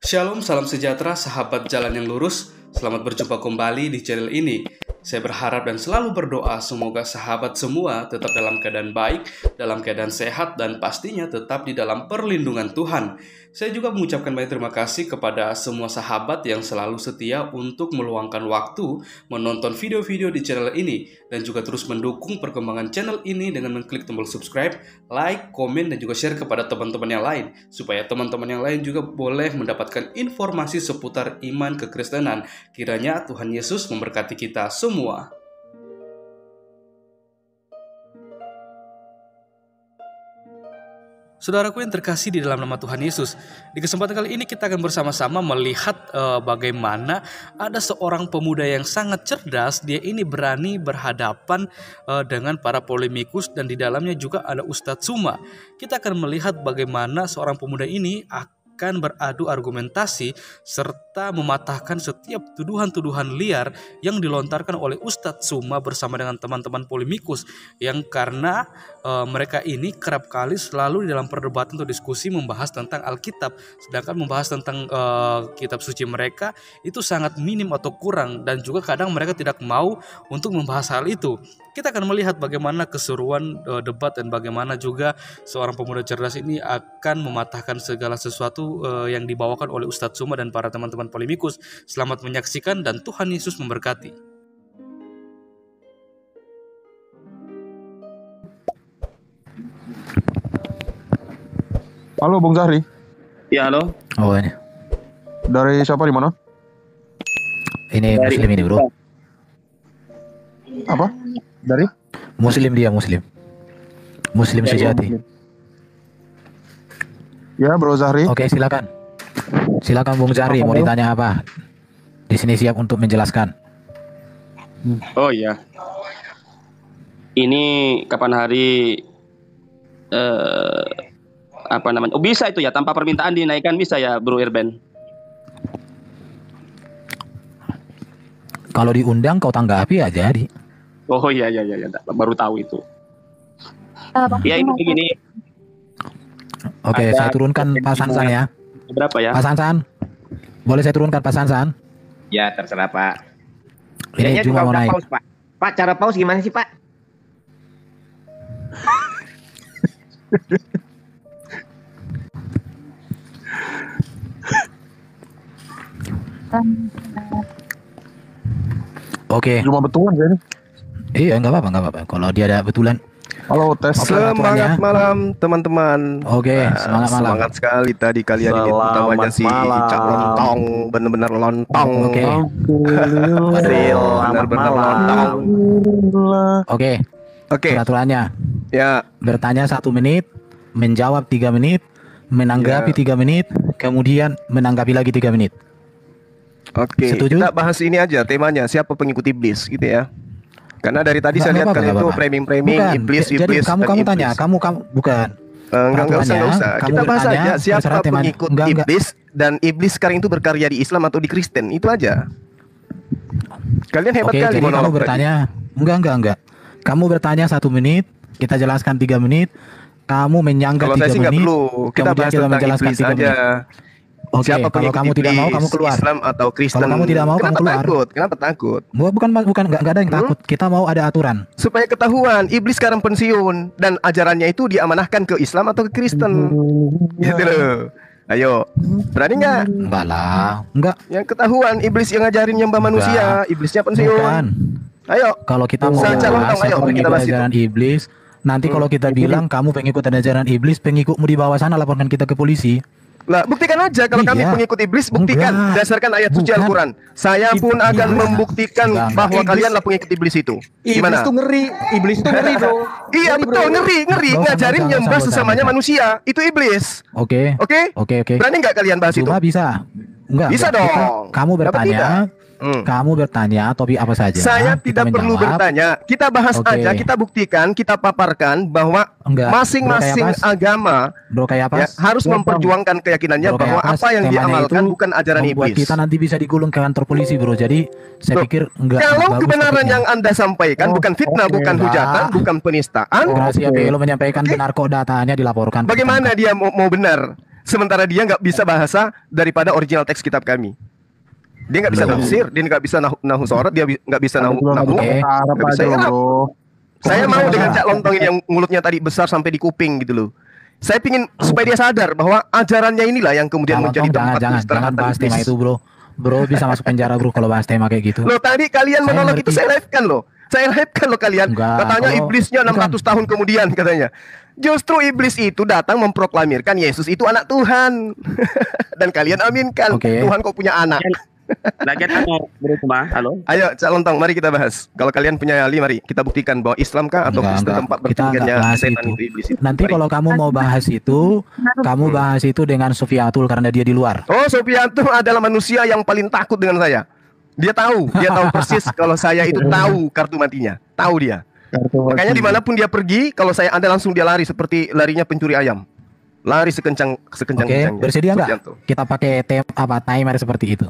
Shalom, salam sejahtera, sahabat jalan yang lurus. Selamat berjumpa kembali di channel ini. Saya berharap dan selalu berdoa semoga sahabat semua tetap dalam keadaan baik, dalam keadaan sehat, dan pastinya tetap di dalam perlindungan Tuhan. Saya juga mengucapkan banyak terima kasih kepada semua sahabat yang selalu setia untuk meluangkan waktu menonton video-video di channel ini dan juga terus mendukung perkembangan channel ini dengan mengklik tombol subscribe, like, komen, dan juga share kepada teman-teman yang lain supaya teman-teman yang lain juga boleh mendapatkan informasi seputar iman kekristenan. Kiranya Tuhan Yesus memberkati kita semua. Saudaraku yang terkasih di dalam nama Tuhan Yesus, di kesempatan kali ini kita akan bersama-sama melihat bagaimana ada seorang pemuda yang sangat cerdas. Dia ini berani berhadapan dengan para polemikus dan di dalamnya juga ada Ustadz Tsuma. Kita akan melihat bagaimana seorang pemuda ini akan beradu argumentasi serta mematahkan setiap tuduhan-tuduhan liar yang dilontarkan oleh Ustadz Tsuma bersama dengan teman-teman polemikus yang karena mereka ini kerap kali selalu di dalam perdebatan atau diskusi membahas tentang Alkitab, sedangkan membahas tentang kitab suci mereka itu sangat minim atau kurang dan juga kadang mereka tidak mau untuk membahas hal itu. Kita akan melihat bagaimana keseruan debat dan bagaimana juga seorang pemuda cerdas ini akan mematahkan segala sesuatu yang dibawakan oleh Ustadz Tsuma dan para teman-teman polemikus. Selamat menyaksikan dan Tuhan Yesus memberkati. Halo Bung Zahri. Ya, halo. Oh, ini. Dari siapa, di mana? Ini Dari Muslim ini, Bro. Apa? Dari? Muslim dia, Muslim. Muslim sejati. Ya, Bro Zahri. Oke, silakan. Silakan Bung Zahri, mau ditanya apa? Di sini siap untuk menjelaskan. Oh iya. Ini kapan hari apa namanya? Oh, bisa itu ya, tanpa permintaan dinaikkan bisa ya, Bro Irben? Kalau diundang kau tanggapi aja, di. Oh iya, baru tahu itu. Ya ini begini. Oke, Ada saya turunkan Pak Sansan ya. Berapa ya? Pak Sansan, boleh saya turunkan Pak Sansan? Ya terserah Pak. Ini Kayaknya cuma mau udah naik. pause, Pak. Pak, cara pause gimana sih Pak? Oke. Cuma betulan kayaknya. Iya, nggak apa-apa. Kalau dia ada betulan. Halo, tes. Oke, Semangat aturannya. malam teman-teman. Oke, semangat malam. Semangat sekali tadi kalian ini, utamanya si Cak Lontong, bener-bener lontong. Oke. Real, bener-bener lontong. Oke, Oke, peraturannya. ya Bertanya 1 menit, menjawab 3 menit, menanggapi 3 menit, kemudian menanggapi lagi 3 menit. oke. Setuju? Kita bahas ini aja temanya, siapa pengikut iblis gitu ya. Karena dari tadi Nggak saya lihat apa-apa, kalian nggak tuh apa-apa. framing-framing Bukan. iblis, Jadi iblis, kamu dan tanya, iblis. kamu bukan. Enggak usah. Peraturannya, Kita kamu bahas bertanya, aja siapa terserah temanya. pengikut Enggak. iblis dan iblis sekarang itu berkarya di Islam atau di Kristen. Itu aja. Kalian hebat Oke, kali jadi kamu monolog tadi. bertanya, enggak. Kamu bertanya 1 menit, kita jelaskan 3 menit, kamu menyanggah Kalau 3 saya sih nggak menit, perlu. Kita kemudian bahas kita tentang menjelaskan iblis 3 aja. menit. Oke, Siapa kalau pengikut kamu tidak mau, kamu iblis, keluar. Islam atau Kristen? Kalau kamu tidak mau, kamu keluar. Kenapa takut? Bukan, nggak ada yang takut. Kita mau ada aturan. Supaya ketahuan, iblis sekarang pensiun dan ajarannya itu diamanahkan ke Islam atau ke Kristen. Gitu loh. Ayo, berani nggak? Enggak lah, enggak. Yang ketahuan iblis yang ngajarin nyembah manusia, iblisnya pensiun. Bukan. Ayo. Kalau kita mau Saya calon bahas dong, ayo, satu kita pengikut bahas itu. ajaran iblis, nanti kalau kita bilang kamu pengikut ajaran iblis, pengikutmu di bawah sana laporkan kita ke polisi. Lah, buktikan aja kalau kami Iya. pengikut iblis, buktikan Enggak. berdasarkan ayat suci Bukan. Al-Quran. Saya pun Iya. akan membuktikan Enggak. bahwa Iblis- kalianlah pengikut iblis itu. Iblis Gimana? tuh ngeri, iblis tuh ngeri bro. Iya Ngeri, betul, bro. ngeri, Nggak ngajarin usah, nyembah nggak usah, sesamanya nggak usah. manusia. Itu iblis. Oke. Oke? Oke. Berani nggak kalian bahas itu? Cuma bisa. Enggak. Bisa enggak. dong. Kamu Kenapa bertanya, Hmm. kamu bertanya topik apa saja. Saya kita tidak perlu menjawab. bertanya. Kita bahas Oke. aja, kita buktikan, kita paparkan bahwa Enggak. masing-masing Bro, kayak apa? agama Bro kayak apa? ya, harus memperjuangkan keyakinannya Bro, bahwa kayak apa yang temanya diamalkan itu bukan ajaran membuat iblis. kita nanti bisa digulung ke kantor polisi, bro. Jadi saya Loh, pikir enggak. Kalau bagus kebenaran topiknya. yang Anda sampaikan bukan fitnah, bukan Enggak. hujatan, bukan penistaan, Rahasia PLO menyampaikan Oke. benar kok datanya dilaporkan. bagaimana dia mau benar? Sementara dia nggak bisa bahasa daripada original teks kitab kami. Dia nggak bisa tafsir, dia nggak bisa nahu sorot, dia nggak bisa nahu. Arab Nggak bisa aja Arab. bro. Saya mau dengan Cak Lontong ini yang mulutnya tadi besar sampai di kuping gitu loh. Saya pingin supaya dia sadar bahwa ajarannya inilah yang kemudian menjadi tempat jangan istirahat bahas iblis. tema itu bro. Bro bisa masuk penjara bro kalau bahas tema kayak gitu. Loh tadi kalian Saya menolak ngerti. itu saya live-kan loh. Saya live-kan loh kalian. Enggak, Katanya kalau- iblisnya 600 tahun kemudian katanya. Justru iblis itu datang memproklamirkan Yesus itu anak Tuhan. Dan kalian aminkan. Oke. Tuhan kok punya anak. Lagian kamu bro cuma, halo. Ayo Cak Lontong, mari kita bahas. Kalau kalian punya nyali, mari kita buktikan bahwa Islam kah atau Kristen tempat Kita bertinggalnya nggak bahas setan itu. itu iblis itu. Nanti Mari. kalau kamu mau bahas itu, kamu bahas itu dengan Sofiatul karena dia di luar. Oh, Sofianto adalah manusia yang paling takut dengan saya. Dia tahu persis kalau saya itu tahu kartu matinya. Tahu dia. Makanya dimanapun dia pergi, kalau saya ada langsung dia lari seperti larinya pencuri ayam. Lari sekencang Oke, kencangnya. bersedia Sofianto. nggak? Kita pakai timer seperti itu.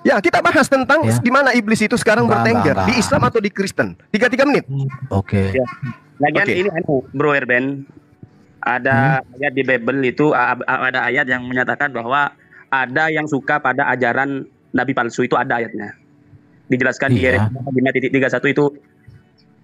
Ya, kita bahas tentang Ya. di mana iblis itu sekarang bertengger, Enggak. di Islam atau di Kristen. 3 menit. Oke. Ya. Lagian Oke. ini bro Erben, ada ayat di Bible itu ada ayat yang menyatakan bahwa ada yang suka pada ajaran nabi palsu, itu ada ayatnya. Dijelaskan di Iya. Yeremia 5:31 itu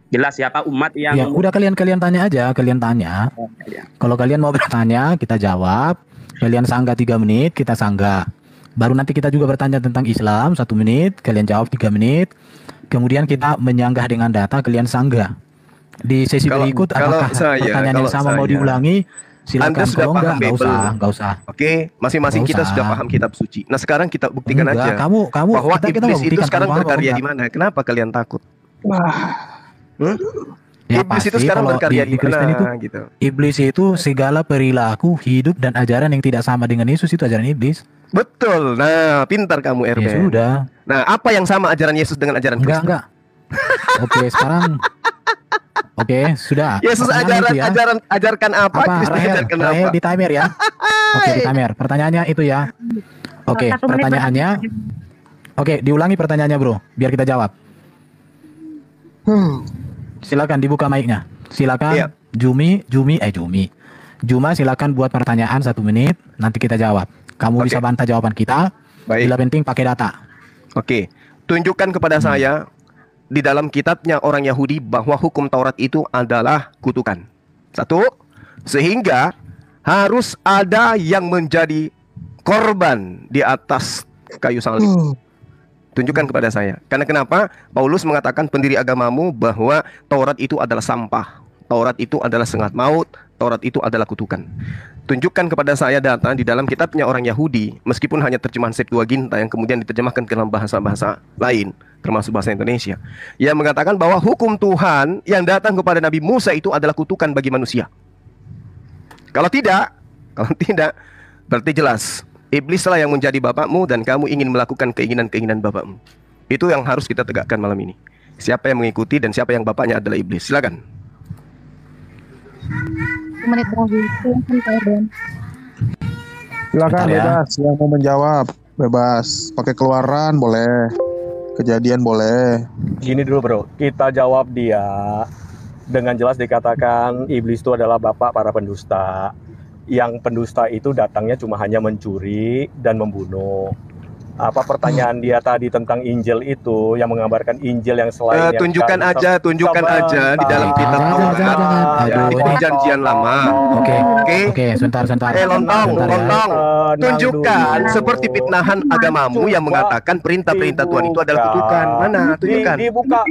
jelas siapa umat yang Ya udah kalian tanya aja, kalian tanya. Ya. Kalau kalian mau bertanya, kita jawab. Kalian sanggah 3 menit, kita sanggah. Baru nanti kita juga bertanya tentang Islam 1 menit, kalian jawab 3 menit. Kemudian kita menyanggah dengan data, kalian sanggah. Di sesi Kalau- berikut kalau apakah saya- pertanyaan yang kalau sama mau saya- diulangi? Silakan. Anda sudah Kalau paham enggak Bible. usah, enggak usah. Oke, masing-masing Nggak kita usah. sudah paham kitab suci. Nah, sekarang kita buktikan Enggak, aja kamu bahwa kita iblis mau itu buktikan sekarang kamu paham apa berkarya enggak. di mana? Kenapa kalian takut? Ya, Iblis itu pasti sekarang kalau berkarya di di Kristen itu mana gitu. iblis itu segala perilaku, hidup dan ajaran yang tidak sama dengan Yesus itu ajaran iblis. Betul. Nah, pintar kamu Ya Erben. sudah. Nah, apa yang sama ajaran Yesus dengan ajaran Kristen? Enggak. Oke, sekarang oke, sudah. Yesus Pertanyaan itu ya. ajarkan apa? Kristus Rahel, ajarkan Rahel apa? di timer ya. Oke, di timer. Pertanyaannya itu ya. Oke, 1 menit pertanyaannya. Oke, diulangi pertanyaannya, Bro, biar kita jawab. Silakan dibuka mic-nya. Silakan Iya. Juma, silakan buat pertanyaan 1 menit, nanti kita jawab. Kamu Oke. bisa bantah jawaban kita. Baik. Bila penting pakai data. Oke. Tunjukkan kepada saya di dalam kitabnya orang Yahudi bahwa hukum Taurat itu adalah kutukan. 1. Sehingga harus ada yang menjadi korban di atas kayu salib. Tunjukkan kepada saya. Karena kenapa? Paulus mengatakan pendiri agamamu bahwa Taurat itu adalah sampah. Taurat itu adalah sengat maut. Taurat itu adalah kutukan. Tunjukkan kepada saya data di dalam kitabnya orang Yahudi, meskipun hanya terjemahan Septuaginta yang kemudian diterjemahkan ke dalam bahasa-bahasa lain, termasuk bahasa Indonesia, yang mengatakan bahwa hukum Tuhan yang datang kepada Nabi Musa itu adalah kutukan bagi manusia. Kalau tidak, berarti jelas iblislah yang menjadi bapakmu dan kamu ingin melakukan keinginan-keinginan bapakmu. Itu yang harus kita tegakkan malam ini. Siapa yang mengikuti dan siapa yang bapaknya adalah iblis. Silakan. 1 menit lagi. Silakan Pak Erben. Silakan Bentar ya. bebas yang mau menjawab. Bebas. Pakai keluaran boleh. Kejadian boleh. Gini dulu bro, kita jawab dia dengan jelas dikatakan iblis itu adalah bapak para pendusta. Yang pendusta itu datangnya cuma hanya mencuri dan membunuh. Apa pertanyaan dia tadi tentang Injil itu yang menggambarkan Injil yang selain yang Tunjukkan aja di dalam kitab Taurat. Aduh, Di perjanjian lama. Oke. Oke. Oke, sebentar. Lontong. Sebentar ya. Tunjukkan seperti pitnahan agamamu yang mengatakan perintah-perintah Tuhan itu adalah kutukan. Mana? Tunjukkan.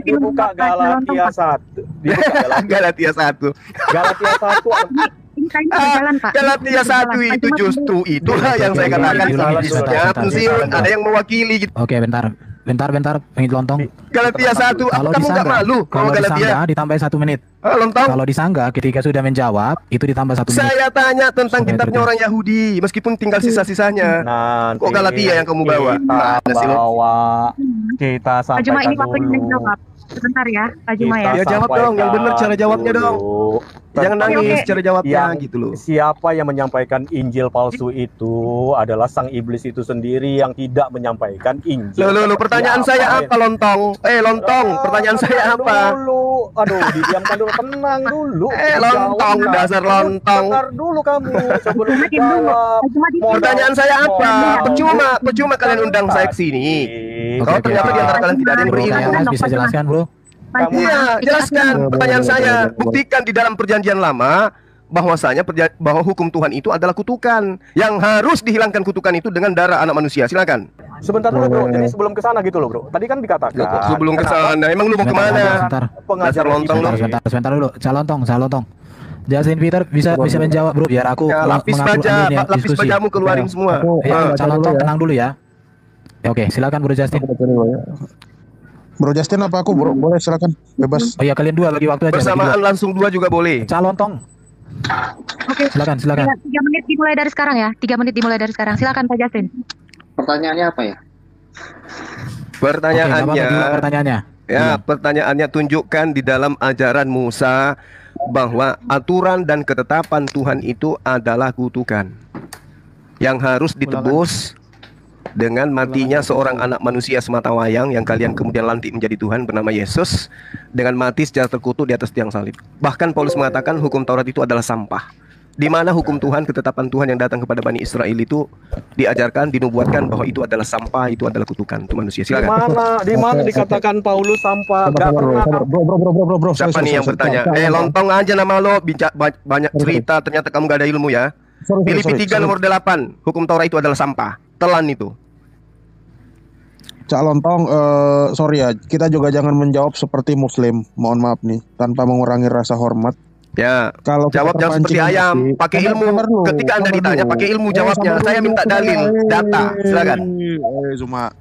Dibuka Galatia 1. Galatia 1. Galatia 1 Ini kayaknya berjalan, Pak. Galatia 1 itu justru itulah yang saya katakan iblisnya pensiun. Ada yang mewakili gitu. Oke, bentar, pengen lontong. Galatia 1, apa kamu nggak malu kalau Galatia? disanggah ditambah 1 menit. Lontong. Kalau disanggah ketika sudah menjawab itu ditambah 1 menit. Saya tanya tentang Supaya kitabnya terjawab. orang Yahudi, meskipun tinggal sisa-sisanya. Nanti Kok Galatia yang kamu bawa? Mana sih lo? Kita Cuma sampaikan ini waktunya dulu. jawab. Sebentar ya, Pak Juma ya. Ya jawab dong, yang benar cara jawabnya dong. Jangan nangis cara jawabnya gitu loh. Siapa yang menyampaikan Injil palsu itu adalah sang iblis itu sendiri yang tidak menyampaikan Injil. Loh, pertanyaan saya apa, Lontong? Lontong, pertanyaan saya apa? Dulu. Aduh, didiamkan dulu, tenang dulu. Lontong, dasar lontong. Bentar dulu kamu sebelum jawab. Pertanyaan saya apa? Percuma kalian undang saya ke sini. Kalau ternyata di antara kalian tidak ada yang berilmu. Bisa jelaskan, Bro? Iya, jelaskan pertanyaan saya. Buktikan di dalam perjanjian lama bahwasanya bahwa hukum Tuhan itu adalah kutukan yang harus dihilangkan kutukan itu dengan darah anak manusia. Silakan. Sebentar dulu, Bro. Jadi sebelum ke sana gitu loh, Bro. Tadi kan dikatakan. Sebelum ke sana, emang lu mau kemana? Dasar lontong lu. Sebentar dulu. Calontong. Justin Peter bisa menjawab, Bro, biar aku lapis bajamu keluarin semua. Calontong tenang dulu ya. Oke, silakan Bro Justin. Bro Justin apa aku? Bro, boleh silakan, bebas. Oh iya, kalian dua lagi waktu aja. Bersamaan langsung dua juga boleh. Calontong. Oke. Silakan. 3 menit dimulai dari sekarang ya. 3 menit dimulai dari sekarang. Silakan Pak Justin. Pertanyaannya apa ya? Pertanyaannya. Ya, pertanyaannya tunjukkan di dalam ajaran Musa bahwa aturan dan ketetapan Tuhan itu adalah kutukan yang harus ditebus dengan matinya seorang anak manusia sematawayang yang kalian kemudian lantik menjadi Tuhan bernama Yesus dengan mati secara terkutuk di atas tiang salib. Bahkan Paulus mengatakan hukum Taurat itu adalah sampah. Di mana hukum Tuhan, ketetapan Tuhan yang datang kepada Bani Israel itu diajarkan, dinubuatkan bahwa itu adalah sampah, itu adalah kutukan untuk manusia. Silakan. Di mana dikatakan Paulus sampah? Bro. Siapa nih yang bertanya? Lontong aja nama lo, banyak cerita, ternyata kamu gak ada ilmu ya. Filipi 3 nomor 8, hukum Taurat itu adalah sampah, telan itu. Cak Lontong, sorry ya, kita juga jangan menjawab seperti Muslim. Mohon maaf nih, tanpa mengurangi rasa hormat. Ya, kalau jawab jangan seperti ayam, pakai ilmu. Ketika Anda ditanya, pakai ilmu jawabnya. Saya minta dalil, data. Silakan. Cuma,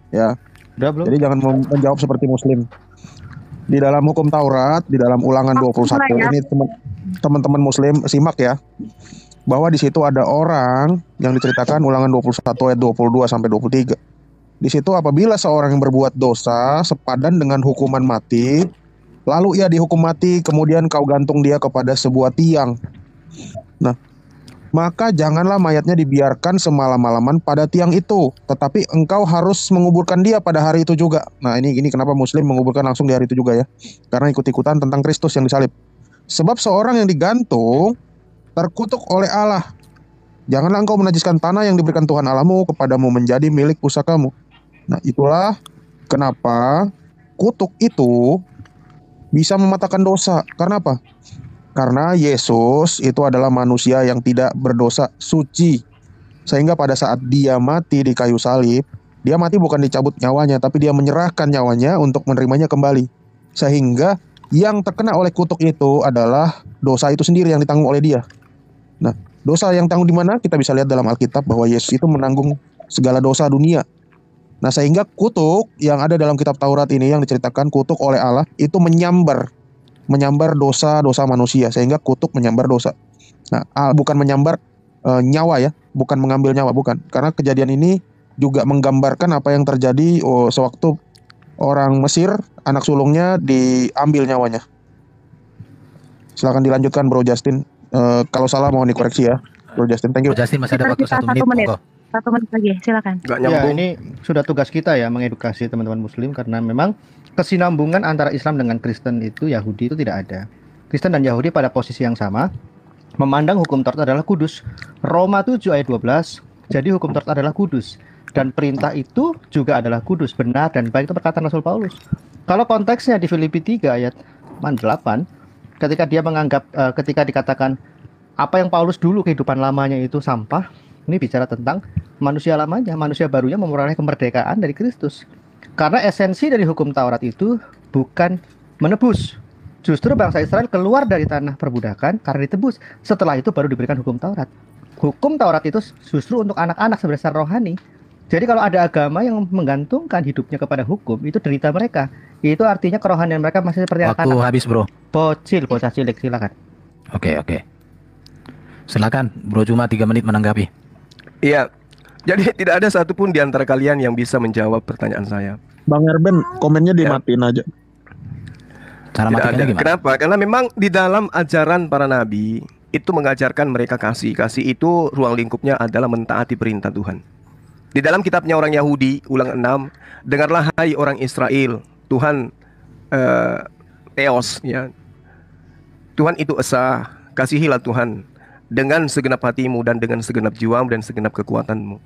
ya. Jadi jangan menjawab seperti Muslim. Di dalam hukum Taurat, di dalam Ulangan 21, ini teman-teman Muslim simak ya, bahwa di situ ada orang yang diceritakan Ulangan 21 ayat 22 sampai 23. Di situ apabila seorang yang berbuat dosa sepadan dengan hukuman mati, lalu ia dihukum mati, kemudian kau gantung dia kepada sebuah tiang. Nah, maka janganlah mayatnya dibiarkan semalam-malaman pada tiang itu, tetapi engkau harus menguburkan dia pada hari itu juga. Nah, ini kenapa Muslim menguburkan langsung di hari itu juga ya? Karena ikut-ikutan tentang Kristus yang disalib. Sebab seorang yang digantung terkutuk oleh Allah. Janganlah engkau menajiskan tanah yang diberikan Tuhan Allahmu kepadamu menjadi milik pusakamu. Nah, itulah kenapa kutuk itu bisa mematahkan dosa. Karena apa? Karena Yesus itu adalah manusia yang tidak berdosa, suci. Sehingga pada saat dia mati di kayu salib, dia mati bukan dicabut nyawanya, tapi dia menyerahkan nyawanya untuk menerimanya kembali. Sehingga yang terkena oleh kutuk itu adalah dosa itu sendiri yang ditanggung oleh dia. Nah, dosa yang tanggung di mana? Kita bisa lihat dalam Alkitab bahwa Yesus itu menanggung segala dosa dunia. Nah, sehingga kutuk yang ada dalam kitab Taurat ini yang diceritakan kutuk oleh Allah itu menyambar dosa-dosa manusia, sehingga kutuk menyambar dosa. Nah, bukan menyambar nyawa ya, bukan mengambil nyawa, bukan. Karena kejadian ini juga menggambarkan apa yang terjadi sewaktu orang Mesir, anak sulungnya diambil nyawanya. Silakan dilanjutkan Bro Justin. Kalau salah mohon dikoreksi ya, Bro Justin. Thank you. Bro Justin masih ada waktu 1 menit. 1 menit lagi, silakan. Ya, ini sudah tugas kita ya mengedukasi teman-teman Muslim karena memang kesinambungan antara Islam dengan Kristen itu Yahudi itu tidak ada. Kristen dan Yahudi pada posisi yang sama, memandang hukum Taurat adalah kudus. Roma 7 ayat 12, jadi hukum Taurat adalah kudus dan perintah itu juga adalah kudus, benar dan baik, itu perkataan Rasul Paulus. Kalau konteksnya di Filipi 3 ayat 8, ketika dia menganggap ketika dikatakan apa yang Paulus dulu kehidupan lamanya itu sampah, ini bicara tentang manusia lamanya, manusia barunya memperoleh kemerdekaan dari Kristus. Karena esensi dari hukum Taurat itu bukan menebus. Justru bangsa Israel keluar dari tanah perbudakan karena ditebus. Setelah itu baru diberikan hukum Taurat. Hukum Taurat itu justru untuk anak-anak sebesar rohani. Jadi kalau ada agama yang menggantungkan hidupnya kepada hukum, itu derita mereka. Itu artinya kerohanian mereka masih seperti anak-anak. Waktu habis, Bro. Bocah cilik, silakan. Oke. Silakan, Bro Juma 3 menit menanggapi. Iya, jadi tidak ada satupun di antara kalian yang bisa menjawab pertanyaan saya. Bang Erben, komennya dimatiin aja. Cara Tidak matikannya ada. gimana? Kenapa? Karena memang di dalam ajaran para nabi itu mengajarkan mereka kasih. Kasih itu ruang lingkupnya adalah mentaati perintah Tuhan. Di dalam kitabnya orang Yahudi, ulang 6, dengarlah hai orang Israel, Tuhan Theos, ya. Tuhan itu esa, kasihilah Tuhan dengan segenap hatimu dan dengan segenap jiwamu dan segenap kekuatanmu.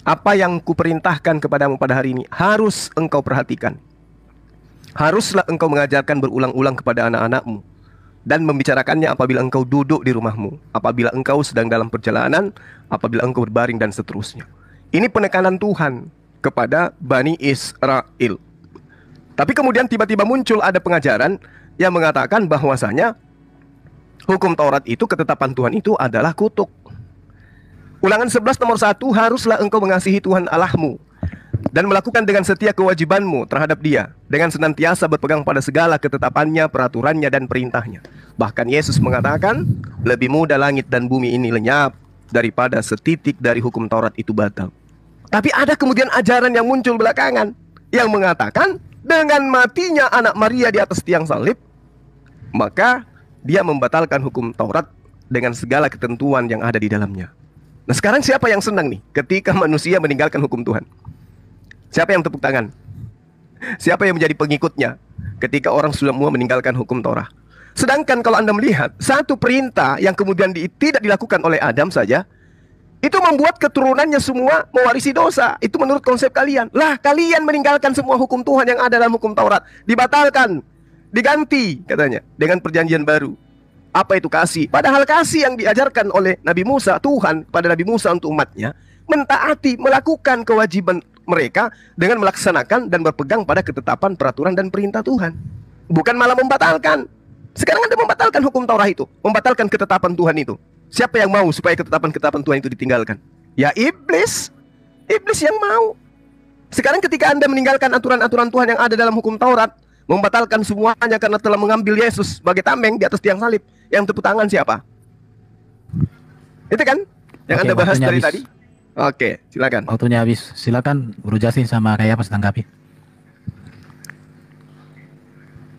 Apa yang kuperintahkan kepadamu pada hari ini harus engkau perhatikan. Haruslah engkau mengajarkan berulang-ulang kepada anak-anakmu dan membicarakannya apabila engkau duduk di rumahmu, apabila engkau sedang dalam perjalanan, apabila engkau berbaring dan seterusnya. Ini penekanan Tuhan kepada Bani Israel. Tapi kemudian tiba-tiba muncul ada pengajaran yang mengatakan bahwasanya hukum Taurat itu, ketetapan Tuhan itu adalah kutuk. Ulangan 11 nomor 1, haruslah engkau mengasihi Tuhan Allahmu dan melakukan dengan setia kewajibanmu terhadap Dia, dengan senantiasa berpegang pada segala ketetapannya, peraturannya, dan perintahnya. Bahkan Yesus mengatakan, lebih mudah langit dan bumi ini lenyap daripada setitik dari hukum Taurat itu batal. Tapi ada kemudian ajaran yang muncul belakangan yang mengatakan dengan matinya anak Maria di atas tiang salib, maka dia membatalkan hukum Taurat dengan segala ketentuan yang ada di dalamnya. Nah, sekarang siapa yang senang nih ketika manusia meninggalkan hukum Tuhan? Siapa yang tepuk tangan? Siapa yang menjadi pengikutnya ketika orang sudah semua meninggalkan hukum Taurat? Sedangkan kalau Anda melihat satu perintah yang kemudian tidak dilakukan oleh Adam saja, itu membuat keturunannya semua mewarisi dosa. Itu menurut konsep kalian. Lah, kalian meninggalkan semua hukum Tuhan yang ada dalam hukum Taurat, dibatalkan, diganti katanya dengan perjanjian baru. Apa itu kasih? Padahal kasih yang diajarkan oleh Nabi Musa, Tuhan pada Nabi Musa untuk umatnya, mentaati, melakukan kewajiban mereka dengan melaksanakan dan berpegang pada ketetapan, peraturan, dan perintah Tuhan. Bukan malah membatalkan. Sekarang Anda membatalkan hukum Taurat itu, membatalkan ketetapan Tuhan itu. Siapa yang mau supaya ketetapan-ketetapan Tuhan itu ditinggalkan? Ya iblis. Iblis yang mau. Sekarang ketika Anda meninggalkan aturan-aturan Tuhan yang ada dalam hukum Taurat, membatalkan semuanya karena telah mengambil Yesus sebagai tameng di atas tiang salib, yang tepuk tangan siapa? Itu kan yang Anda bahas dari tadi. Oke, silakan. Waktunya habis. Silakan Bro Justin sama kayak pas tanggapi.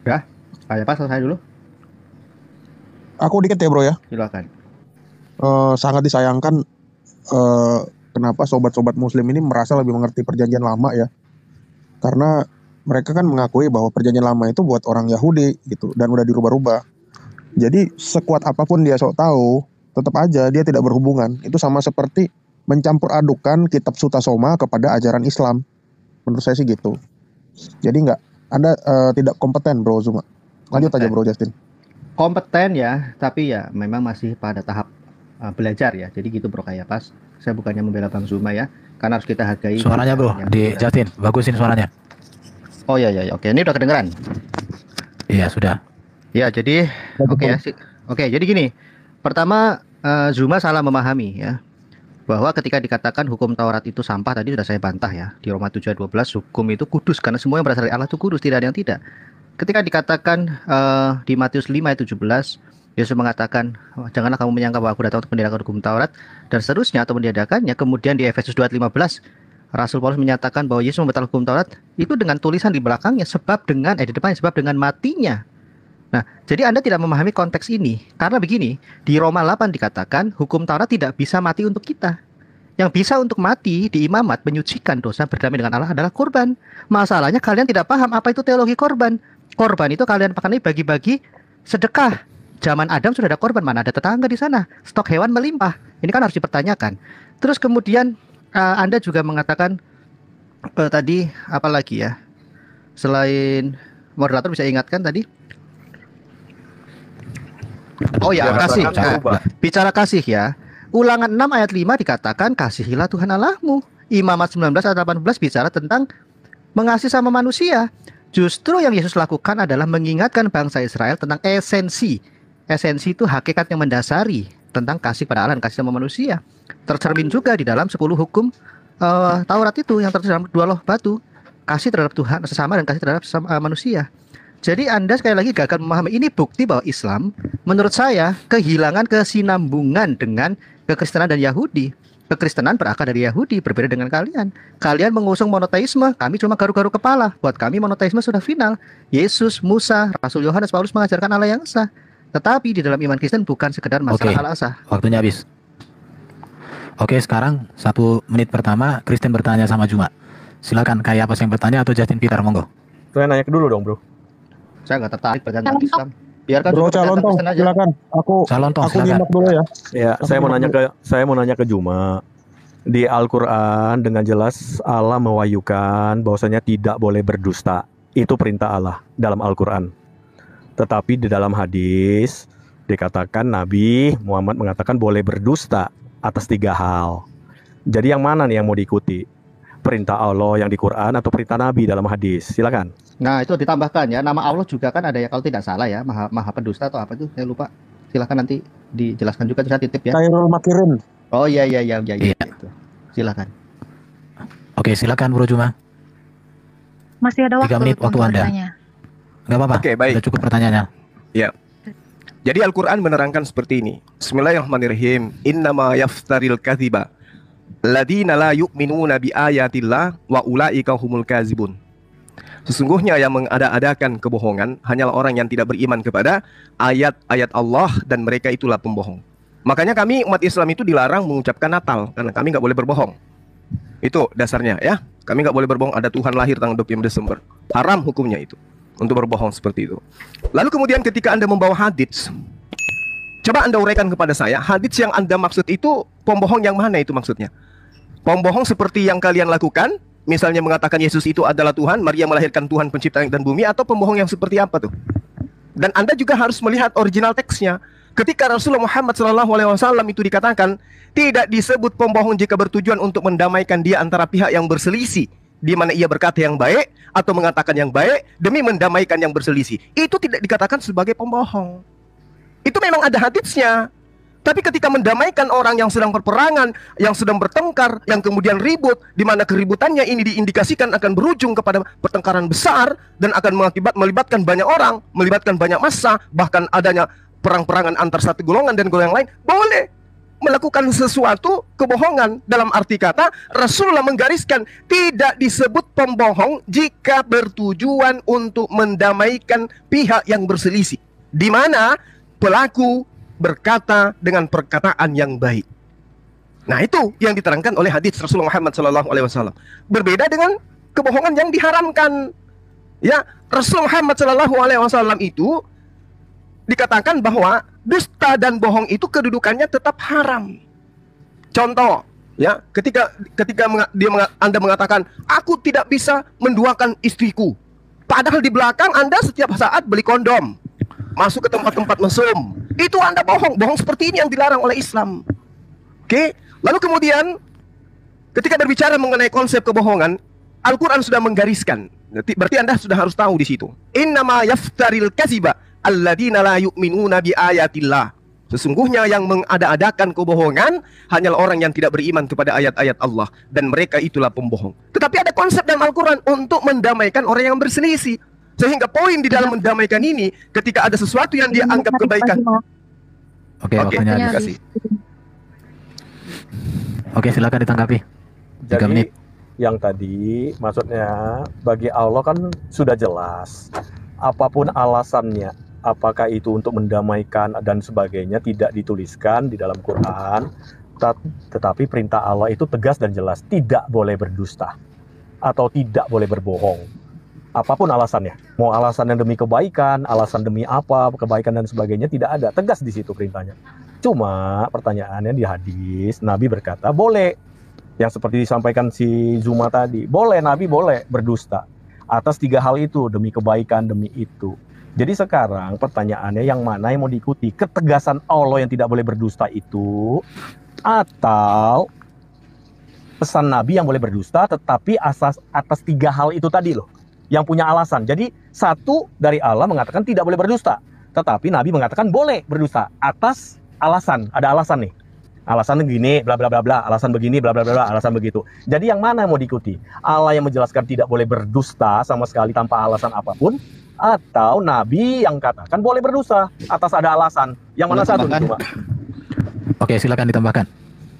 Ya, kayak pas selesai dulu. Aku dikit ya bro ya. Silakan. Sangat disayangkan kenapa sobat-sobat muslim ini merasa lebih mengerti perjanjian lama ya. Karena mereka kan mengakui bahwa perjanjian lama itu buat orang Yahudi gitu dan udah dirubah-rubah. Jadi sekuat apapun dia sok tahu, tetap aja dia tidak berhubungan. Itu sama seperti mencampur adukan kitab Sutasoma kepada ajaran Islam. Menurut saya sih gitu. Jadi Anda tidak kompeten bro Zuma. Lanjut aja bro Justin. Kompeten ya, tapi ya memang masih pada tahap belajar ya. Jadi gitu bro kayak pas. Saya bukannya membela Bang Zuma ya, karena harus kita hargai. Suaranya bro, di Justin, bagusin suaranya. Oh ya, oke. Ini udah kedengeran? Iya sudah. Ya jadi oke ya. Oke, jadi gini. Pertama Zuma salah memahami ya, bahwa ketika dikatakan hukum Taurat itu sampah, tadi sudah saya bantah ya. Di Roma 7 ayat 12 hukum itu kudus karena semua yang berasal dari Allah itu kudus, tidak ada yang tidak. Ketika dikatakan di Matius 5 ayat 17, Yesus mengatakan, janganlah kamu menyangka bahwa aku datang untuk meniadakan hukum Taurat dan seterusnya atau meniadakannya. Kemudian di Efesus 2 ayat 15, Rasul Paulus menyatakan bahwa Yesus membatalkan hukum Taurat itu dengan tulisan di belakangnya di depannya sebab dengan matinya. Nah, jadi Anda tidak memahami konteks ini. Karena begini, di Roma 8 dikatakan hukum Taurat tidak bisa mati untuk kita. Yang bisa untuk mati di imamat, menyucikan dosa, berdamai dengan Allah adalah korban. Masalahnya kalian tidak paham apa itu teologi korban. Korban itu kalian pakai bagi-bagi sedekah. Zaman Adam sudah ada korban, mana ada tetangga di sana. Stok hewan melimpah. Ini kan harus dipertanyakan. Terus kemudian Anda juga mengatakan tadi apa lagi ya? Selain moderator bisa ingatkan tadi? Oh ya, kasih. Bicara kasih ya. Ulangan 6 ayat 5 dikatakan kasihilah Tuhan Allahmu. Imamat 19 ayat 18 bicara tentang mengasihi sama manusia. Justru yang Yesus lakukan adalah mengingatkan bangsa Israel tentang esensi. Esensi itu hakikat yang mendasari tentang kasih pada Allah dan kasih sama manusia. Tercermin juga di dalam 10 hukum Taurat itu yang tertulis dalam 2 loh batu. Kasih terhadap Tuhan sesama dan kasih terhadap manusia. Jadi Anda sekali lagi gagal memahami. Ini bukti bahwa Islam menurut saya kehilangan kesinambungan dengan kekristenan dan Yahudi. Kekristenan berakar dari Yahudi, berbeda dengan kalian. Kalian mengusung monoteisme, kami cuma garu-garu kepala. Buat kami monoteisme sudah final. Yesus, Musa, Rasul Yohanes, Paulus mengajarkan Allah yang esa. Tetapi di dalam iman Kristen bukan sekedar masalah Allah esa. Waktunya habis. Oke, sekarang 1 menit pertama Kristen bertanya sama Juma. Silakan, kayak apa yang bertanya atau Justin Peter, monggo. Saya nanya dulu dong, Bro. Saya nggak tertarik bertanya tentang Islam. Biarkan Bro Calon Tong, silakan. Aku nyimak dulu ya. Ya, saya mau nanya ke Juma. Di Al-Qur'an dengan jelas Allah mewahyukan bahwasanya tidak boleh berdusta. Itu perintah Allah dalam Al-Qur'an. Tetapi di dalam hadis dikatakan Nabi Muhammad mengatakan boleh berdusta atas 3 hal. Jadi yang mana nih yang mau diikuti? Perintah Allah yang di Quran atau perintah Nabi dalam hadis? Silakan. Nah, itu ditambahkan ya, nama Allah juga kan ada ya, kalau tidak salah ya, maha pendusta atau apa tuh, saya lupa. Silakan nanti dijelaskan juga, saya titip ya. Khairul Makirin. Oh iya. Itu. Silakan. Oke, silakan Bro Juma. Masih ada 3 menit waktu Anda. Enggak apa-apa. Oke, baik. Sudah cukup pertanyaannya. Ya. Jadi Al-Quran menerangkan seperti ini. Bismillahirrahmanirrahim. Innama yaftaril kadhiba ladina la yu'minuna bi ayatillah wa ulaika humul kazibun. Sesungguhnya yang mengada-adakan kebohongan hanyalah orang yang tidak beriman kepada ayat-ayat Allah dan mereka itulah pembohong. Makanya kami umat Islam itu dilarang mengucapkan Natal karena kami nggak boleh berbohong. Itu dasarnya ya. Kami nggak boleh berbohong ada Tuhan lahir tanggal 25 Desember. Haram hukumnya itu untuk berbohong seperti itu. Lalu kemudian ketika Anda membawa hadits, coba Anda uraikan kepada saya, hadits yang Anda maksud itu pembohong yang mana itu maksudnya? Pembohong seperti yang kalian lakukan, misalnya mengatakan Yesus itu adalah Tuhan, Maria melahirkan Tuhan pencipta langit dan bumi, atau pembohong yang seperti apa tuh? Dan Anda juga harus melihat original teksnya. Ketika Rasulullah Muhammad SAW itu dikatakan tidak disebut pembohong jika bertujuan untuk mendamaikan dia antara pihak yang berselisih, di mana ia berkata yang baik atau mengatakan yang baik demi mendamaikan yang berselisih. Itu tidak dikatakan sebagai pembohong. Itu memang ada haditsnya. Tapi ketika mendamaikan orang yang sedang berperangan, yang sedang bertengkar, yang kemudian ribut, di mana keributannya ini diindikasikan akan berujung kepada pertengkaran besar dan akan melibatkan banyak orang, melibatkan banyak massa, bahkan adanya perang-perangan antar satu golongan dan golongan lain, boleh melakukan sesuatu kebohongan. Dalam arti kata, Rasulullah menggariskan tidak disebut pembohong jika bertujuan untuk mendamaikan pihak yang berselisih, di mana pelaku berkata dengan perkataan yang baik. Nah, itu yang diterangkan oleh hadis Rasulullah Muhammad SAW. Berbeda dengan kebohongan yang diharamkan. Ya, Rasulullah Muhammad SAW itu dikatakan bahwa dusta dan bohong itu kedudukannya tetap haram. Contoh, ya, ketika Anda mengatakan aku tidak bisa menduakan istriku, padahal di belakang Anda setiap saat beli kondom, masuk ke tempat-tempat mesum, itu Anda bohong. Bohong seperti ini yang dilarang oleh Islam. Oke. Lalu kemudian ketika berbicara mengenai konsep kebohongan, Al-Quran sudah menggariskan. Berarti Anda sudah harus tahu di situ. Innama yaftaril kaziba alladzina la yu'minuna bi ayatillah. Sesungguhnya yang mengada-adakan kebohongan hanyalah orang yang tidak beriman kepada ayat-ayat Allah, dan mereka itulah pembohong. Tetapi ada konsep dalam Al-Quran untuk mendamaikan orang yang berselisih. Sehingga poin di dalam mendamaikan ini, ketika ada sesuatu yang dia anggap kebaikan. Oke, terima kasih. Oke, silakan ditanggapi. 3 menit. Yang tadi, maksudnya bagi Allah kan sudah jelas. Apapun alasannya, apakah itu untuk mendamaikan dan sebagainya, tidak dituliskan di dalam Quran. Tetapi perintah Allah itu tegas dan jelas. Tidak boleh berdusta. Atau tidak boleh berbohong. Apapun alasannya, mau alasan yang demi kebaikan, alasan demi apa, kebaikan dan sebagainya, tidak ada, tegas di situ perintahnya. Cuma pertanyaannya di hadis, Nabi berkata boleh, yang seperti disampaikan si Zuma tadi, boleh, Nabi boleh berdusta atas 3 hal itu, demi kebaikan, demi itu. Jadi sekarang pertanyaannya yang mana yang mau diikuti, ketegasan Allah yang tidak boleh berdusta itu, atau pesan Nabi yang boleh berdusta, tetapi atas 3 hal itu tadi loh, yang punya alasan. Jadi satu dari Allah mengatakan tidak boleh berdusta, tetapi Nabi mengatakan boleh berdusta atas alasan. Ada alasan nih. Alasan begini, bla bla bla bla, alasan begini, bla bla bla, alasan begitu. Jadi yang mana yang mau diikuti? Allah yang menjelaskan tidak boleh berdusta sama sekali tanpa alasan apapun, atau Nabi yang katakan boleh berdusta atas ada alasan? Yang mana satu? Oke, silakan ditambahkan.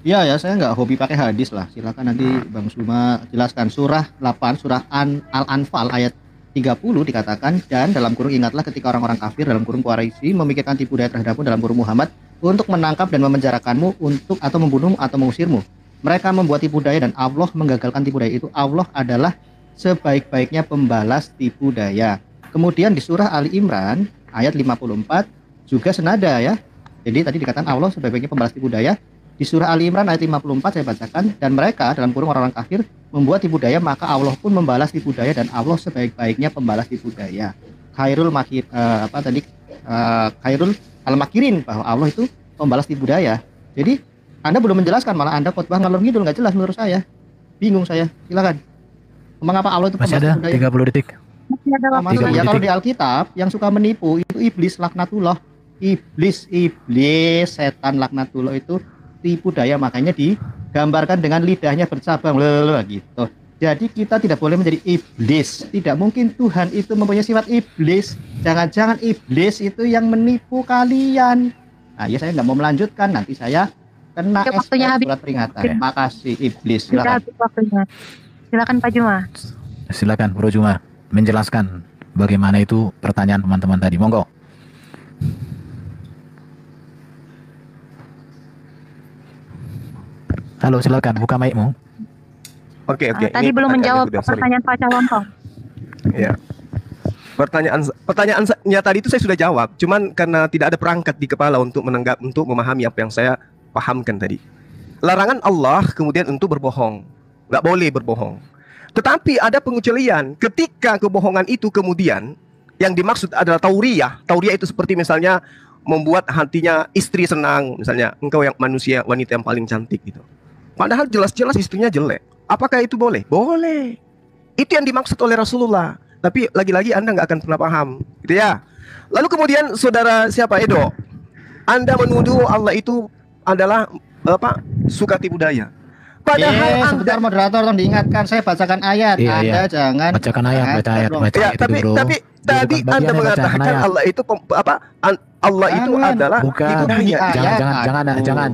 Iya ya, saya nggak hobi pakai hadis lah. Silakan nanti Bang Suma jelaskan. Surah 8, surah Al-Anfal ayat 30 dikatakan, dan dalam kurung ingatlah ketika orang-orang kafir dalam kurung Quraisy memikirkan tipu daya terhadapmu dalam kurung Muhammad untuk menangkap dan memenjarakanmu untuk atau membunuhmu atau mengusirmu. Mereka membuat tipu daya dan Allah menggagalkan tipu daya itu. Allah adalah sebaik-baiknya pembalas tipu daya. Kemudian di surah Ali Imran ayat 54 juga senada ya. Jadi tadi dikatakan Allah sebaik-baiknya pembalas tipu daya. Di surah Ali Imran ayat 54 saya bacakan, dan mereka dalam kurung orang-orang kafir membuat tipu daya, maka Allah pun membalas tipu daya, dan Allah sebaik-baiknya pembalas tipu daya. Khairul al-makirin, bahwa Allah itu pembalas tipu daya. Jadi Anda belum menjelaskan, malah Anda khotbah ngalor ngidul, nggak jelas menurut saya. Bingung saya. Silakan. Mengapa Allah itu Masih pembalas ada tipu daya? 30 detik. Ya kalau di Alkitab yang suka menipu itu iblis laknatullah. Iblis, setan laknatullah itu tipu daya, makanya digambarkan dengan lidahnya bercabang gitu. Jadi kita tidak boleh menjadi iblis. Tidak mungkin Tuhan itu mempunyai sifat iblis. Jangan-jangan iblis itu yang menipu kalian. Nah, ya saya nggak mau melanjutkan, nanti saya kena surat peringatan. Makasih iblis. Silakan. Silakan Pak Juma. Silakan Bro Juma menjelaskan bagaimana itu pertanyaan teman-teman tadi. Monggo. Halo, silakan buka mic-mu. Oke. Tadi belum menjawab pertanyaan Pak Cawonto. Ya. Pertanyaannya tadi itu saya sudah jawab, cuman karena tidak ada perangkat di kepala untuk memahami apa yang saya pahamkan tadi. Larangan Allah kemudian untuk berbohong, nggak boleh berbohong. Tetapi ada pengecualian ketika kebohongan itu kemudian yang dimaksud adalah tauriyah. Tauriyah itu seperti misalnya membuat hatinya istri senang, misalnya engkau yang wanita yang paling cantik gitu. Padahal jelas-jelas istrinya jelek. Apakah itu boleh? Boleh. Itu yang dimaksud oleh Rasulullah. Tapi lagi-lagi Anda nggak akan pernah paham, gitu ya. Lalu kemudian saudara siapa Edo? Anda menuduh Allah itu adalah suka tipu daya. Padahal sebentar moderator, tolong diingatkan, saya bacakan ayat. Anda jangan bacakan ayat, baca ayat tapi tadi Anda mengatakan Allah itu Allah itu adalah tipu daya.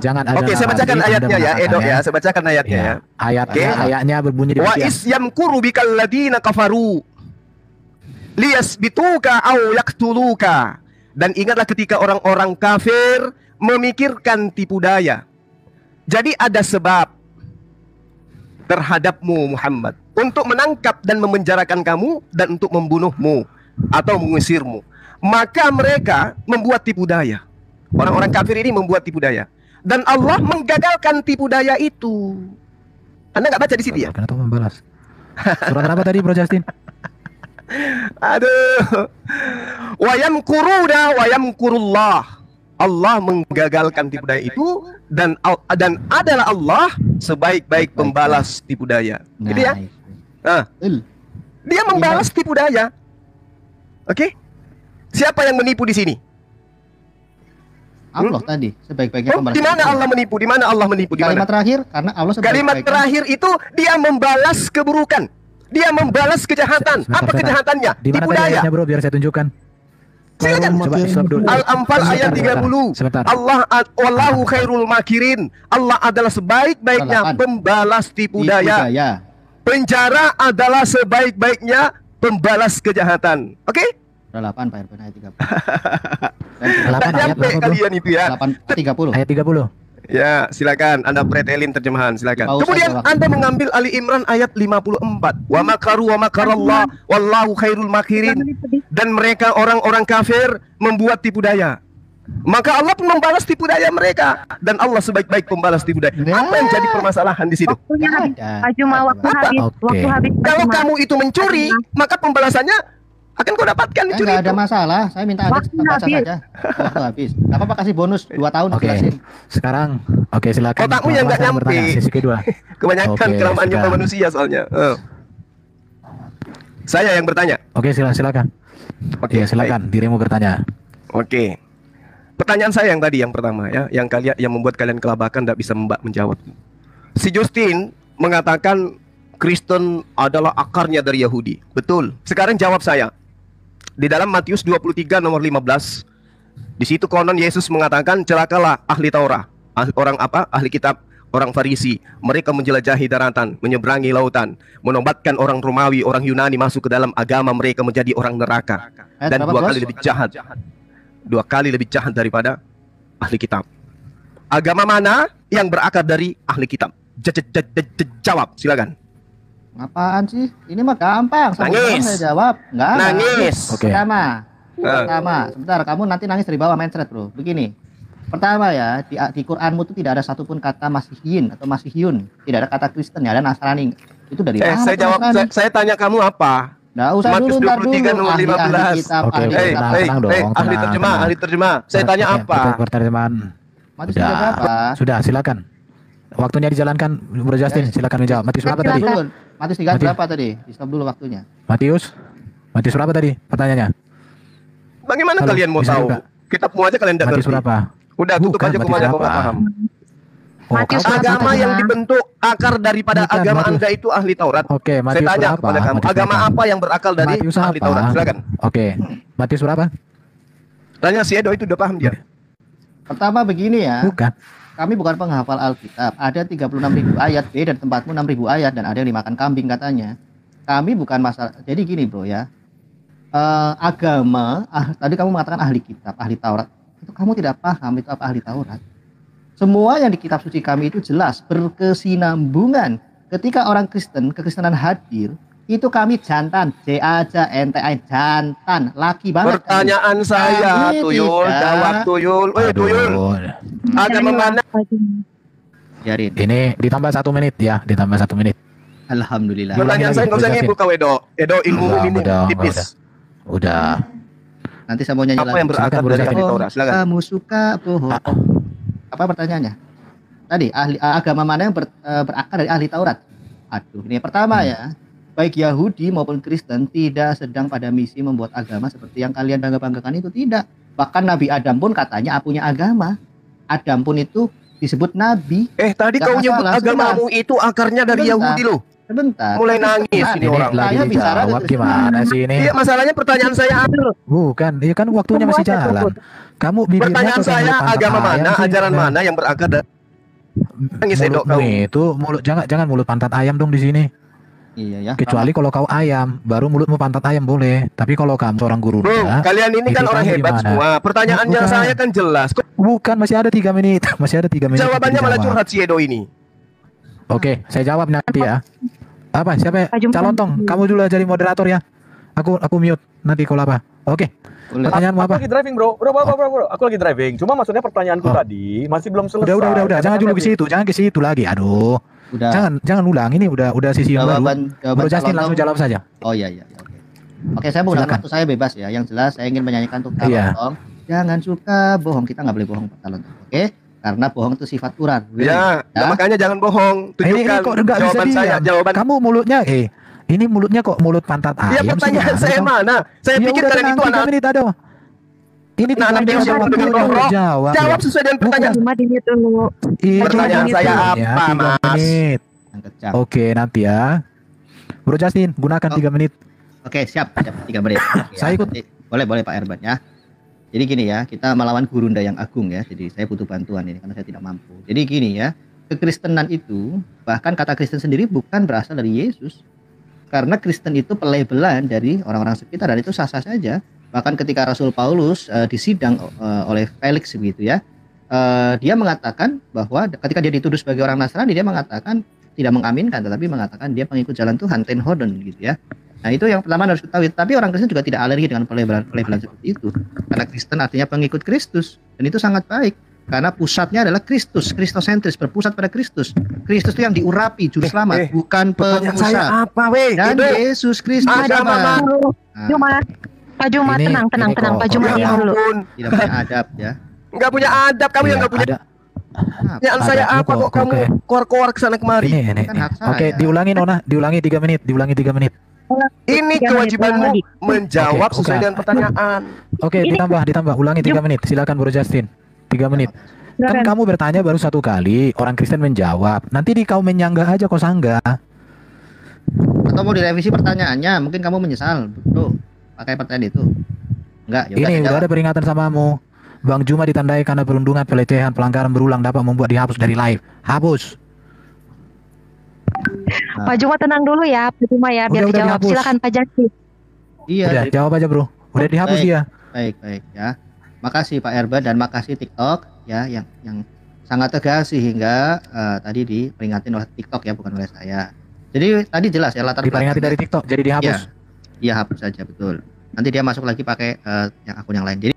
Jangan. Oke, saya bacakan ayatnya ya, Edo ya. Saya bacakan ayatnya ya. Ayatnya berbunyi wa demikian. is yamkuru bikal ladina kafaru liyasbituka au yaqtuluka. Dan ingatlah ketika orang-orang kafir memikirkan tipu daya. Jadi ada sebab terhadapmu Muhammad untuk menangkap dan memenjarakan kamu dan untuk membunuhmu atau mengusirmu. Maka mereka membuat tipu daya. Orang-orang kafir ini membuat tipu daya, dan Allah menggagalkan tipu daya itu. Anda nggak baca di situ ya? Kenapa membalas? Surat apa tadi Bro Justin? Aduh. Wayamkuruna wayamkurullah. Allah menggagalkan tipu daya itu, dan adalah Allah sebaik-baik pembalas tipu daya. Gitu ya? Nah, dia membalas tipu daya. Oke? Siapa yang menipu di sini? Allah tadi sebaik-baiknya pembalas. Di mana Allah menipu? Di mana Allah menipu? Kalimat terakhir, karena Allah kalimat terakhir itu dia membalas keburukan. Dia membalas kejahatan. Apa kejahatannya? Tipu daya. Bro, biar saya tunjukkan. Silakan. Al-Anfal ayat 30. Allah wallahu khairul makirin. Allah adalah sebaik-baiknya pembalas tipu daya. Penjara adalah sebaik-baiknya pembalas kejahatan. Oke? 8 Pak Irfan ayat 30. 8 ayat kalian itu ya. 30. Ayat 30. Ya, silakan Anda pretelin terjemahan, silakan. Kemudian Anda mengambil Ali Imran ayat 54. Wa makaru wa makarallah wallahu khairul makirin. Dan mereka orang-orang kafir membuat tipu daya. Maka Allah pun membalas tipu daya mereka, dan Allah sebaik-baik pembalas tipu daya. Apa yang jadi permasalahan di situ? Waktu habis. Kalau kamu itu mencuri, maka pembalasannya akan kau dapatkan dicuri. Enggak ada masalah. Saya minta Anda baca saja. Waktu habis. Enggak apa-apa, kasih bonus 2 tahun. Sekarang silakan. Kotakmu yang enggak nyampe. Sesi kedua. Kebanyakan kelamaan jumlah manusia soalnya. Saya yang bertanya. Silakan. Silakan. Dirimu bertanya. Pertanyaan saya yang tadi yang pertama ya, yang membuat kalian kelabakan tidak bisa menjawab. Si Justin mengatakan Kristen adalah akarnya dari Yahudi. Betul. Sekarang jawab saya. Di dalam Matius 23 nomor 15, di situ konon Yesus mengatakan celakalah ahli Taurat. Ahli kitab. orang Farisi, mereka menjelajahi daratan, menyeberangi lautan, menobatkan orang Romawi, orang Yunani masuk ke dalam agama mereka menjadi orang neraka. Dan dua kali lebih jahat. Dua kali lebih jahat daripada ahli kitab. Agama mana yang berakar dari ahli kitab? Jawab, silakan. Apaan sih? Ini mah gampang. Nangis. Saya jawab. Enggak. Nangis. Oke. Pertama, sebentar, kamu nanti nangis dari bawah mencret, bro. Begini. Pertama ya, di Quranmu itu tidak ada satupun kata Masihiyin atau Masihiyun. Tidak ada kata Kristen, ya ada Nasrani. Itu dari mana? Saya jawab, saya tanya kamu apa? Nggak usah Matius dulu, ntar 23 dulu. nomor 15. Kitab, Oke, ahli oke, kitab. tenang dong, ahli terjemah, ahli terjemah. Saya tanya apa? Pertanyaan. Matius 3 apa? Sudah, silakan. Waktunya dijalankan, Bro Justin, silakan menjawab. Matius berapa tadi? Matius 3 berapa tadi? Di stop dulu waktunya. Matius berapa tadi pertanyaannya? Bagaimana Halo, kalian mau bisa tahu? juga. Kitabmu aja kalian tidak Matius ngerti. berapa? Udah tutup Bukan, aja Matius kumanya kau berapa? nggak paham. Oh, Matius kamu- Agama berapa? yang dibentuk akar daripada Bukan, agama Matius. Anda itu ahli Taurat. Oke, Saya Matius tanya berapa? kepada kamu, Matius agama berapa? apa yang berakal dari Matius ahli apa? Taurat? Silakan. Oke, Matius berapa? Tanya si Edo itu udah paham dia. Pertama begini ya. Bukan. Kami bukan penghafal Alkitab. Ada 36.000 ayat, beda di tempatmu 6.000 ayat dan ada yang dimakan kambing katanya. Kami bukan masalah. Jadi gini, Bro ya. Agama, tadi kamu mengatakan ahli kitab, ahli Taurat. Itu kamu tidak paham itu apa ahli Taurat. Semua yang di kitab suci kami itu jelas berkesinambungan. Ketika orang Kristen, kekristenan hadir, itu kami jantan, jantan, laki banget. Pertanyaan saya, Kami Tuyul, tidak. jawab Tuyul. Tuyul, agama mana? Biarin. Ini ditambah 1 menit ya, ditambah 1 menit. Alhamdulillah. Pertanyaan lagi, saya nggak usah Bro ngibul kau Edo. Edo ilmu tipis. Udah. Nanti saya mau nyanyi Apa lagi. yang berakar Silakan, dari Bro ahli Taurat? Silakan. Kamu suka bohong. Apa pertanyaannya? Tadi agama mana yang berakar dari ahli Taurat? Aduh, ini pertama ya. Baik Yahudi maupun Kristen tidak sedang pada misi membuat agama seperti yang kalian bangga-banggakan itu, tidak. Bahkan Nabi Adam pun katanya punya agama. Adam pun itu disebut nabi. Tadi Nggak kau nyebut masalah, agamamu itu akarnya dari Sebentar. Yahudi loh. Sebentar. Mulai nangis ini Ini orang. lagi Saya bicara dijawab dari gimana sih ini? Iya, masalahnya pertanyaan saya apa? Bukan, iya kan waktunya masih jalan. Kamu bibirnya Pertanyaan tuh kayak saya, mulut pantat agama ayam mana, sih. ajaran mana yang berakar dari nangis Edo Mulutmu kau. itu mulut jangan mulut pantat ayam dong di sini. Iya ya. Kecuali kalau kau ayam, baru mulutmu pantat ayam boleh. Tapi kalau kamu seorang guru Bro, kalian ini kan itu orang kamu hebat gimana? semua. Pertanyaannya Bukan. saya kan jelas. Kok bukan, masih ada 3 menit. Masih ada 3 menit. jawabannya untuk malah dijawab. curhat si Edo ini. Oke, saya jawab nanti ya. Apa? Siapa? Pak Jumpan. Calon Tong, kamu dulu jadi moderator ya. Aku mute nanti kalau apa. Oke. Boleh. Pertanyaanmu Aku apa? lagi driving bro. Bro. Aku lagi driving. Cuma maksudnya pertanyaanku Oh. tadi masih belum selesai. Udah. Jangan dulu ke situ, jangan ke situ lagi. Aduh. Udah. Jangan ulang. Ini udah sisi yang baru. Jawaban Bro Justin calon langsung Tong. jawab saja. Oh iya. Oke. Oke, saya menggunakan Silakan. waktu saya bebas ya. Yang jelas saya ingin menyanyikan untuk Iya. Calon Tong. Jangan suka bohong. Kita nggak boleh bohong Calon Tong. Oke? Karena bohong itu sifat urar. Ya, makanya jangan bohong. Ini Tunjukkan kok nggak bisa jawaban saya. diam. Jawaban. Kamu mulutnya ini mulutnya kok mulut pantat Ya ayam sih, pertanyaan gimana saya kamu? mana? Saya Ya pikir udah, kalian tenang, itu 3 anak. menit ada. Ini Nah, anak 3 yang menit siapa ada dengan waktunya, roh-roh? jawab. Jawab sesuai dengan pertanyaan. Cuma di mute dulu. Ini Pertanyaan Ini saya waktunya, apa, 3 Mas? menit. Yang kejam. Oke, nanti ya. Bro Justin, gunakan 3 menit. Oke, siap 3 menit. Oke, Saya ikut. nanti- Boleh Pak Erban ya. Jadi gini ya, kita melawan gurunda yang agung ya. Jadi saya butuh bantuan ini karena saya tidak mampu. Jadi gini ya, kekristenan itu, bahkan kata Kristen sendiri bukan berasal dari Yesus. Karena Kristen itu pelabelan dari orang-orang sekitar dan itu sah-sah saja. Bahkan ketika Rasul Paulus disidang oleh Felix begitu ya, dia mengatakan bahwa ketika dia dituduh sebagai orang Nasrani, dia mengatakan tidak mengaminkan, tetapi mengatakan dia pengikut jalan Tuhan, ten hodon gitu ya. Nah itu yang pertama harus ketahui. Tapi orang Kristen juga tidak alergi dengan pelabelan seperti itu. Karena Kristen artinya pengikut Kristus dan itu sangat baik. Karena pusatnya adalah Kristus, kristosentris, berpusat pada Kristus. Kristus itu yang diurapi juru selamat, bukan Pertanyaan saya pemusat. apa, weh? Dan Edo. Yesus Kristus Agama apa? mana? Nah, Jumat. Pak Jumat, Ini- tenang. ini Pak kok- Jumat kok- diam dulu. Ampun. tidak punya adab ya. Nggak punya adab, kamu yang Iya, nggak punya. ada. Pertanyaan saya Ada, apa kok- kok kok kamu kayak- keluar-keluar ke sana kemari? Ini. Kan hak saya. Oke, diulangi Nona, diulangi 3 menit, diulangi 3 menit. Ini 3 menit, kewajibanmu ulang lagi. menjawab Oke, sesuai bukan. dengan pertanyaan. Oke, ditambah, ulangi 3 menit. Silakan Bro Justin. 3 menit. Kan Silakan. kamu bertanya baru 1 kali, orang Kristen menjawab. Nanti kau menyanggah aja kok sanggah. Atau mau direvisi pertanyaannya, mungkin kamu menyesal, betul. Pakai pertanyaan itu. Enggak, ya Ini saya udah jawab. ada peringatan samamu. Bang Juma ditandai karena perundungan, pelecehan, pelanggaran berulang dapat membuat dihapus dari live. Hapus. Pak Juma tenang dulu ya, Pak Juma ya, biar Udah dijawab. dihapus. Silakan Pak Jaki. Iya. Udah, jawab aja bro. Udah dihapus Baik. dia. Baik ya. Makasih Pak Erba dan makasih TikTok ya yang sangat tegas sehingga tadi diperingatin oleh TikTok ya, bukan oleh saya. Jadi tadi jelas ya latar Diperingati dari TikTok, jadi dihapus. Iya, hapus saja, betul. Nanti dia masuk lagi pakai yang akun yang lain. Jadi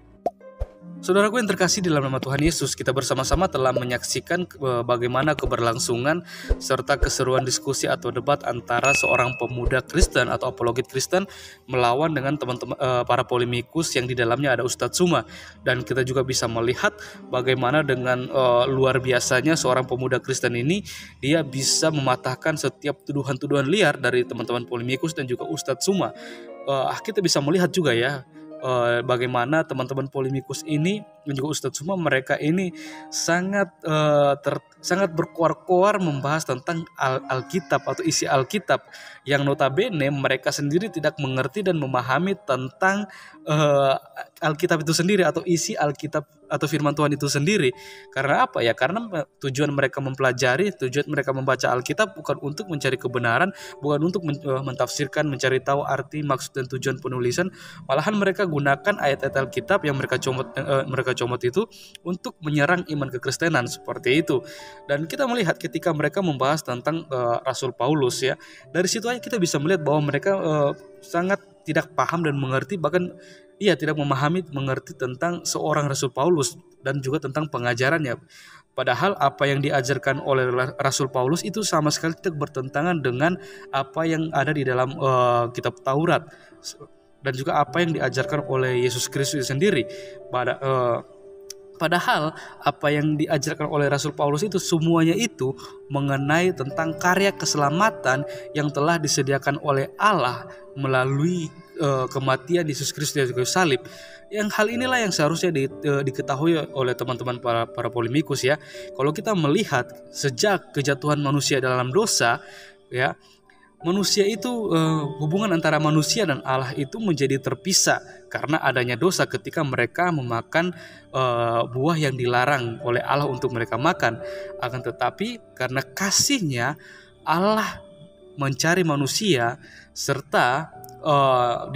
Saudaraku yang terkasih dalam nama Tuhan Yesus, kita bersama-sama telah menyaksikan bagaimana keberlangsungan serta keseruan diskusi atau debat antara seorang pemuda Kristen atau apologet Kristen melawan dengan teman-teman para polemikus yang di dalamnya ada Ustadz Suma. Dan kita juga bisa melihat bagaimana dengan luar biasanya seorang pemuda Kristen ini, dia bisa mematahkan setiap tuduhan-tuduhan liar dari teman-teman polemikus dan juga Ustadz Suma. Kita bisa melihat juga ya, bagaimana teman-teman polemikus ini dan juga Ustadz Suma, mereka ini sangat berkoar-koar membahas tentang Alkitab atau isi Alkitab yang notabene mereka sendiri tidak mengerti dan memahami tentang Alkitab itu sendiri atau isi Alkitab atau firman Tuhan itu sendiri. Karena apa ya? Karena tujuan mereka mempelajari, tujuan mereka membaca Alkitab bukan untuk mencari kebenaran, bukan untuk mentafsirkan, mencari tahu arti, maksud dan tujuan penulisan. Malahan mereka gunakan ayat-ayat Alkitab yang mereka comot itu untuk menyerang iman kekristenan seperti itu. Dan kita melihat ketika mereka membahas tentang Rasul Paulus ya, dari situ aja kita bisa melihat bahwa mereka sangat tidak paham dan mengerti, bahkan tidak mengerti tentang seorang Rasul Paulus dan juga tentang pengajarannya. Padahal apa yang diajarkan oleh Rasul Paulus itu sama sekali tidak bertentangan dengan apa yang ada di dalam kitab Taurat dan juga apa yang diajarkan oleh Yesus Kristus sendiri. Padahal apa yang diajarkan oleh Rasul Paulus itu semuanya itu mengenai tentang karya keselamatan yang telah disediakan oleh Allah melalui kematian Yesus Kristus di kayu salib. Yang hal inilah yang seharusnya diketahui oleh teman-teman para polemikus ya. Kalau kita melihat sejak kejatuhan manusia dalam dosa ya, manusia itu hubungan antara manusia dan Allah itu menjadi terpisah karena adanya dosa ketika mereka memakan buah yang dilarang oleh Allah untuk mereka makan. Akan tetapi karena kasihnya Allah mencari manusia serta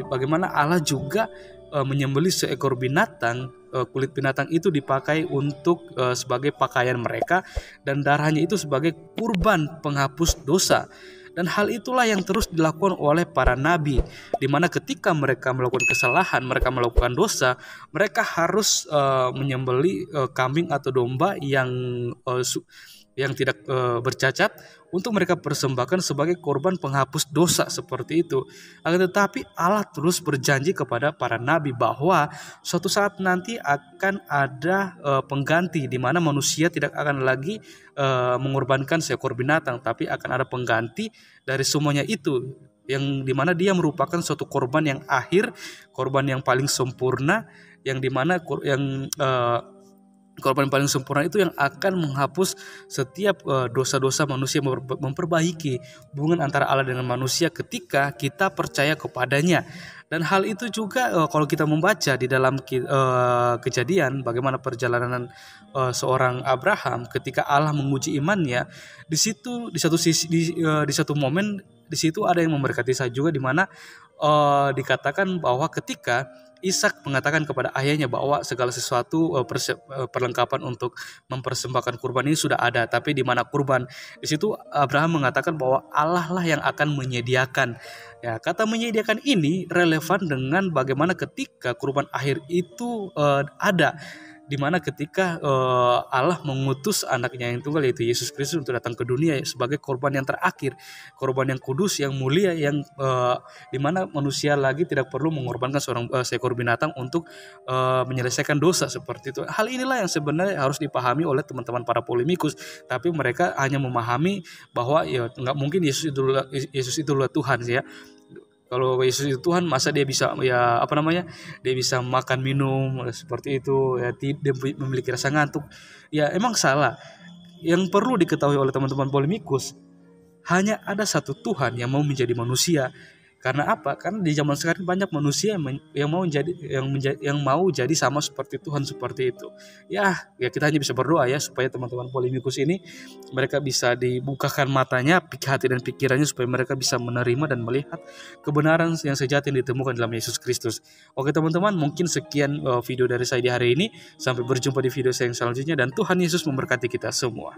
bagaimana Allah juga menyembelih seekor binatang, kulit binatang itu dipakai untuk sebagai pakaian mereka dan darahnya itu sebagai kurban penghapus dosa. Dan hal itulah yang terus dilakukan oleh para nabi, di mana ketika mereka melakukan kesalahan, mereka melakukan dosa, mereka harus menyembelih kambing atau domba yang tidak bercacat untuk mereka persembahkan sebagai korban penghapus dosa seperti itu. Akan tetapi Allah terus berjanji kepada para nabi bahwa suatu saat nanti akan ada pengganti, di mana manusia tidak akan lagi mengorbankan seekor binatang, tapi akan ada pengganti dari semuanya itu, yang dimana dia merupakan suatu korban yang akhir, korban yang paling sempurna, yang dimana korban paling sempurna itu yang akan menghapus setiap dosa-dosa manusia, memperbaiki hubungan antara Allah dengan manusia ketika kita percaya kepadanya. Dan hal itu juga kalau kita membaca di dalam Kejadian, bagaimana perjalanan seorang Abraham ketika Allah menguji imannya, di satu momen di situ ada yang memberkati saya juga, di mana dikatakan bahwa ketika Ishak mengatakan kepada ayahnya bahwa segala sesuatu perlengkapan untuk mempersembahkan kurban ini sudah ada, tapi di mana kurban? Di situ Abraham mengatakan bahwa Allah lah yang akan menyediakan. Ya, kata menyediakan ini relevan dengan bagaimana ketika kurban akhir itu ada, di mana ketika Allah mengutus anaknya yang tunggal yaitu Yesus Kristus untuk datang ke dunia sebagai korban yang terakhir, korban yang kudus, yang mulia, yang di mana manusia lagi tidak perlu mengorbankan seekor binatang untuk menyelesaikan dosa seperti itu. Hal inilah yang sebenarnya harus dipahami oleh teman-teman para polemikus, tapi mereka hanya memahami bahwa ya nggak mungkin Yesus itulah Tuhan ya. Kalau Yesus itu Tuhan, masa dia bisa dia bisa makan minum seperti itu ya, dia memiliki rasa ngantuk. Ya emang salah. Yang perlu diketahui oleh teman-teman polemikus, hanya ada satu Tuhan yang mau menjadi manusia, Karena apa? Karena di zaman sekarang banyak manusia yang mau jadi sama seperti Tuhan seperti itu. Ya kita hanya bisa berdoa ya supaya teman-teman polemikus ini mereka bisa dibukakan matanya, hati dan pikirannya supaya mereka bisa menerima dan melihat kebenaran yang sejati yang ditemukan dalam Yesus Kristus. Oke teman-teman, mungkin sekian video dari saya di hari ini. Sampai berjumpa di video saya yang selanjutnya dan Tuhan Yesus memberkati kita semua.